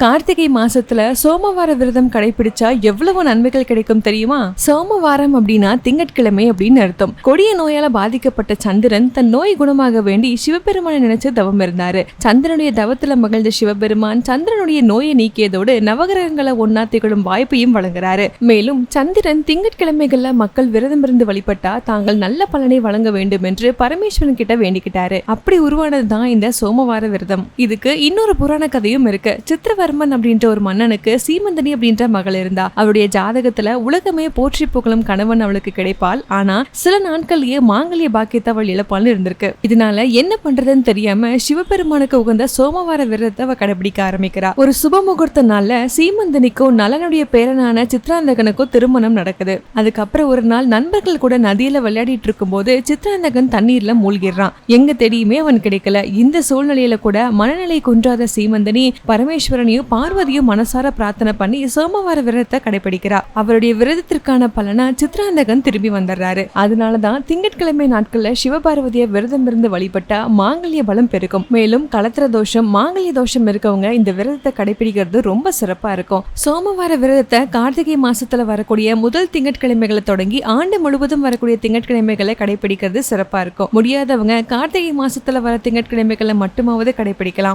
கார்த்திகை மாசத்துல சோமவார விரதம் கடைபிடிச்சா எவ்வளவு நன்மைகள் கிடைக்கும் தெரியுமா? சோமவாரம் அப்படின்னா திங்கட்கிழமை அப்படின்னு அர்த்தம். கொடிய நோயால பாதிக்கப்பட்ட சந்திரன் தன் நோய் குணமாக வேண்டி சிவபெருமானை நினைச்சு தவம் இருந்தாரு. சந்திரனுடைய தவத்துல மகிழ்ந்த சிவபெருமான் சந்திரனுடைய நோயை நீக்கியதோடு நவகிரகங்களை ஒன்னா திகழும் வாய்ப்பையும் வழங்குறாரு. மேலும் சந்திரன் திங்கட்கிழமைகள்ல மக்கள் விரதம் இருந்து வழிபட்டா தாங்கள் நல்ல பலனை வழங்க வேண்டும் என்று பரமேஸ்வரன் கிட்ட வேண்டிக்கிட்டாரு. அப்படி உருவானதுதான் இந்த சோமவார விரதம். இதுக்கு இன்னொரு புராண கதையும் இருக்கு. சித்திரவர்மன் அப்படின்ற ஒரு மன்னனுக்கு சீமந்தனி அப்படின்ற மகள் இருந்தா. அவருடைய ஜாதகத்துல உலகமே போற்றி புகழும் கணவன் அவளுக்கு கிடைப்பாள். ஆனா சில நாட்கள்லயே மாங்கல்ய பாக்கியத்தை அவள் இழப்பான்னு இருந்திருக்கு. இதனால என்ன பண்றதுன்னு தெரியாம சிவபெருமானுக்கு உகந்த சோமவார விரதத்தை அவ கடைபிடிக்க ஆரம்பிக்கிறா. ஒரு சுப முகூர்த்த நாள்ல சீமந்தனிக்கும் நலனுடைய பேரனான சித்ராந்தகனுக்கும் திருமணம் நடக்குது. அதுக்கப்புறம் ஒரு நாள் நண்பர்கள் கூட நதியில விளையாடிட்டு இருக்கும் போது சித்ராந்தகன் தண்ணீர்ல மூழ்கிடுறான். எங்க தேடியுமே அவன் கிடைக்கல. இந்த சூழ்நிலையில கூட மனநிலை குன்றாத சீமந்தனி பரமேஸ்வரனையும் பார்வதியும் மனசார பிரார்த்தனை பண்ணி சோமவார விரதத்தை கடைபிடிக்கிறா. அவருடைய விரதத்திற்கான பலனா சித்ராந்தகன் திரும்பி வந்துடுறாரு. அதனாலதான் திங்கட்கிழமை நாட்கள்ல சிவபார்வதியை விரதம் இருந்து வழிபட்டா மாங்கல்ய பலம் பெருகும். மேலும் கலத்திர தோஷம் மாங்கல்ய தோஷம் இருக்கவங்க இந்த விரதத்தை கடைபிடிக்கிறது ரொம்ப சிறப்பா இருக்கும். சோமவார விரதத்தை கார்த்திகை மாசத்துல வரக்கூடிய முதல் திங்கட்கிழமைகளை தொடங்கி ஆண்டு முழுவதும் வரக்கூடிய திங்கட்கிழமைகளை கடைபிடிக்கிறது சிறப்பா இருக்கும். முடியாதவங்க கார்த்திகை மாசத்துல வர திங்கட்கிழமைகளை மட்டுமாவது கடைபிடிக்கலாம்.